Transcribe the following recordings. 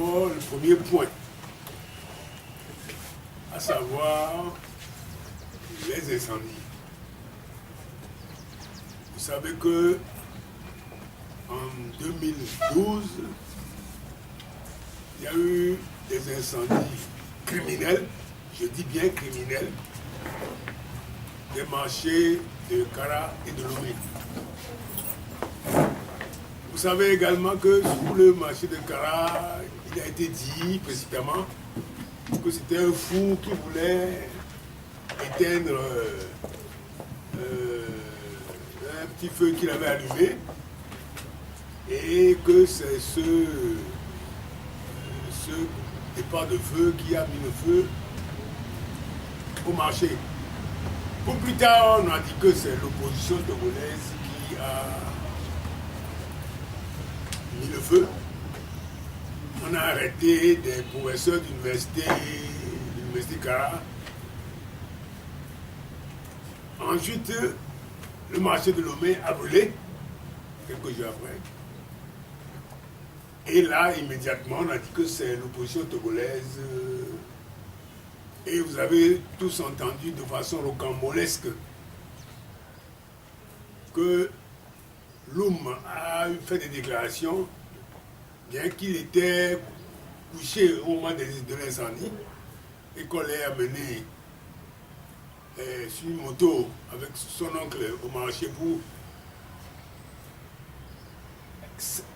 d'abord le premier point, à savoir les incendies. Vous savez que en 2012, il y a eu des incendies criminels, je dis bien criminels, des marchés de Kara et de Lomé. Vous savez également que sur le marché de Kara, il a été dit précisément que c'était un fou qui voulait éteindre un petit feu qu'il avait allumé et que c'est ce départ de feu qui a mis le feu au marché. Pour plus tard, on a dit que c'est l'opposition togolaise qui a mis le feu. On a arrêté des professeurs d'université Kara. Ensuite, le marché de Lomé a brûlé, quelques jours après. Et là, immédiatement, on a dit que c'est l'opposition togolaise. Et vous avez tous entendu de façon rocambolesque que Loum a fait des déclarations, bien qu'il était couché au moment de l'incendie, et qu'on l'ait amené sur une moto avec son oncle au marché pour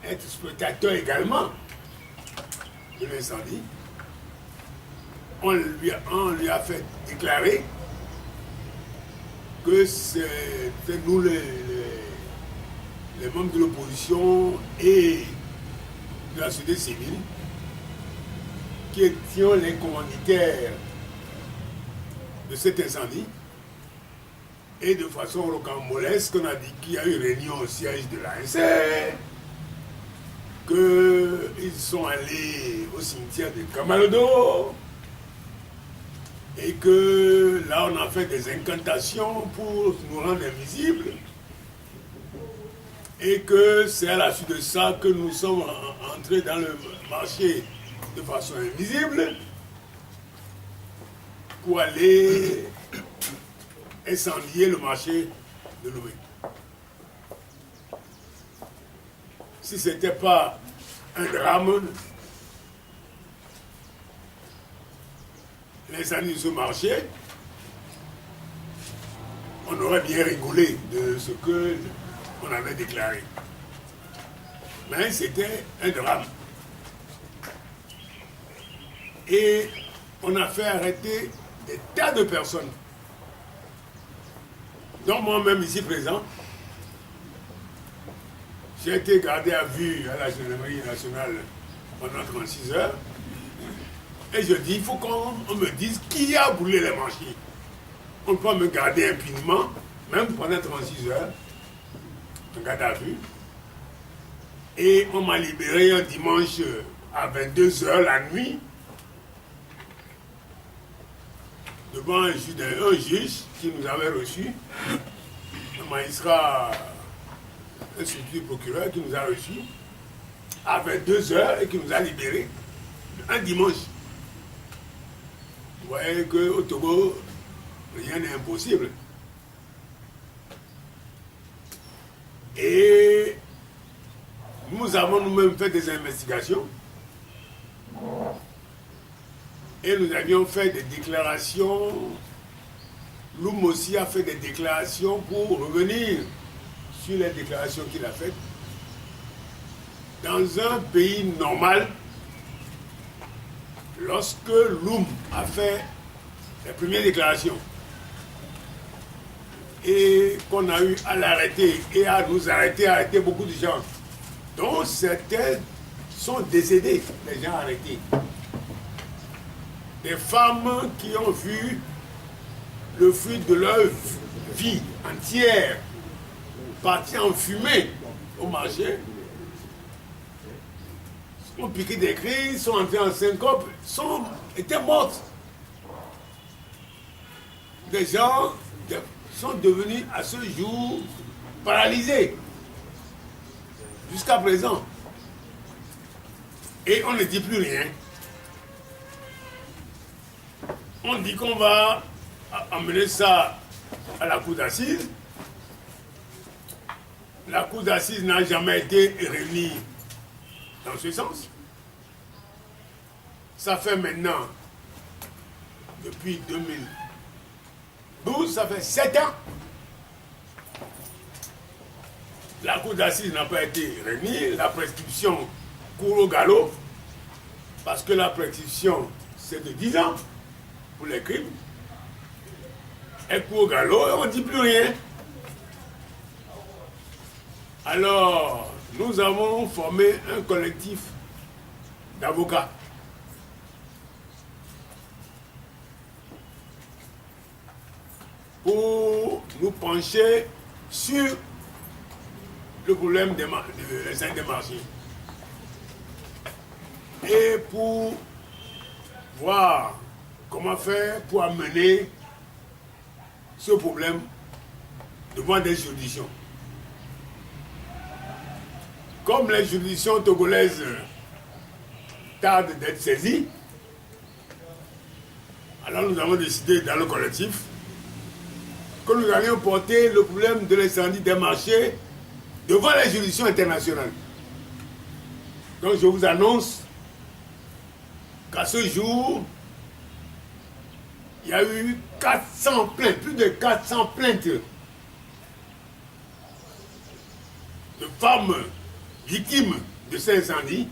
être spectateur également de l'incendie. On lui a fait déclarer que c'était nous les membres de l'opposition et de la société civile qui étions les commanditaires de cet incendie. Et de façon rocambolesque, on a dit qu'il y a eu réunion au siège de l'ANC, qu'ils sont allés au cimetière de Kamalodo, et que là on a fait des incantations pour nous rendre invisibles, et que c'est à la suite de ça que nous sommes entrés dans le marché de façon invisible pour aller incendier le marché de Lomé. Si ce n'était pas un drame, l'incendie de ce marché, on aurait bien rigolé de ce qu'on avait déclaré. Mais c'était un drame. Et on a fait arrêter des tas de personnes, dont moi-même ici présent. J'ai été gardé à vue à la gendarmerie nationale pendant 36 heures. Et je dis, il faut qu'on me dise qui a brûlé les marchés. On ne peut pas me garder impunément, même pendant 36 heures, en garde à vue. Et on m'a libéré un dimanche à 22 heures la nuit, devant un juge qui nous avait reçus, un magistrat, un substitut procureur qui nous a reçus à 22 heures et qui nous a libérés un dimanche. Vous voyez qu'au Togo, rien n'est impossible. Et nous avons nous-mêmes fait des investigations et nous avions fait des déclarations. Loum aussi a fait des déclarations pour revenir sur les déclarations qu'il a faites. Dans un pays normal, lorsque Loum a fait les premières déclarations et qu'on a eu à l'arrêter et à nous arrêter beaucoup de gens, dont certains sont décédés, les gens arrêtés. Des femmes qui ont vu le fruit de leur vie entière partir en fumée au marché, ont piqué des cris, sont entrés en syncope, étaient mortes. Des gens sont devenus à ce jour paralysés. Jusqu'à présent. et on ne dit plus rien. On dit qu'on va amener ça à la cour d'assises. La cour d'assises n'a jamais été réunie dans ce sens. Ça fait maintenant, depuis 2012, ça fait 7 ans. La cour d'assises n'a pas été réunie, la prescription court au galop, parce que la prescription, c'est de 10 ans pour les crimes. Elle court au galop et on ne dit plus rien. Alors, nous avons formé un collectif d'avocats pour nous pencher sur le problème des marchés et pour voir comment faire pour amener ce problème devant des juridictions. Comme les juridictions togolaises tardent d'être saisies, alors nous avons décidé dans le collectif que nous allions porter le problème de l'incendie des marchés devant les juridictions internationales. Donc je vous annonce qu'à ce jour, il y a eu 400 plaintes, plus de 400 plaintes de femmes victimes de ces incendies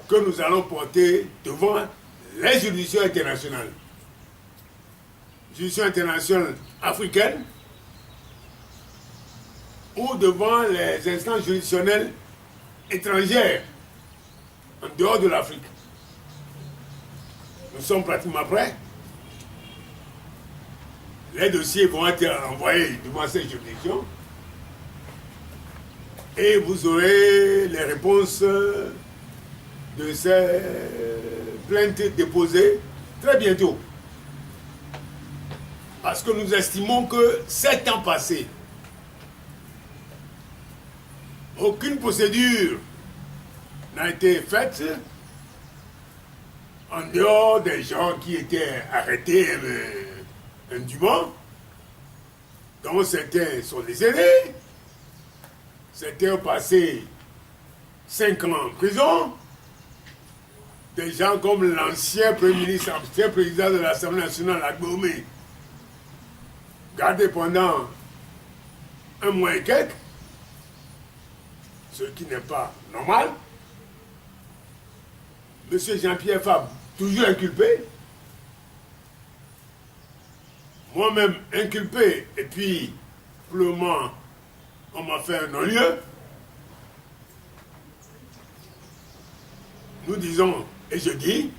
que nous allons porter devant les juridictions internationales. Juridictions internationales africaines ou devant les instances juridictionnelles étrangères en dehors de l'Afrique. Nous sommes pratiquement prêts. Les dossiers vont être envoyés devant ces juridictions et vous aurez les réponses de ces plaintes déposées très bientôt. Parce que nous estimons que 7 ans passés, aucune procédure n'a été faite en dehors des gens qui étaient arrêtés indûment, dont certains sont décédés, certains ont passé 5 ans en prison, des gens comme l'ancien Premier ministre, ancien président de l'Assemblée nationale, Agbome, gardé pendant 1 mois et quelques, ce qui n'est pas normal. Monsieur Jean-Pierre Fabre, toujours inculpé. Moi-même inculpé, et puis, pour le moment, on m'a fait un non-lieu. Nous disons, et je dis,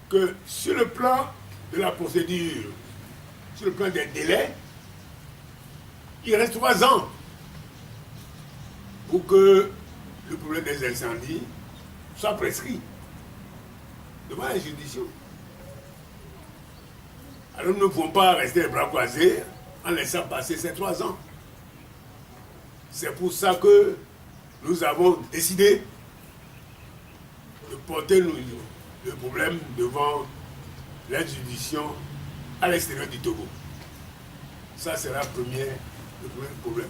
que sur le plan de la procédure, sur le plan des délais, il reste 3 ans pour que le problème des incendies soit prescrit devant les juridictions. Alors nous ne pouvons pas rester les bras croisés en laissant passer ces 3 ans. C'est pour ça que nous avons décidé de porter le problème devant les juridictions à l'extérieur du Togo. Ça sera le premier problème.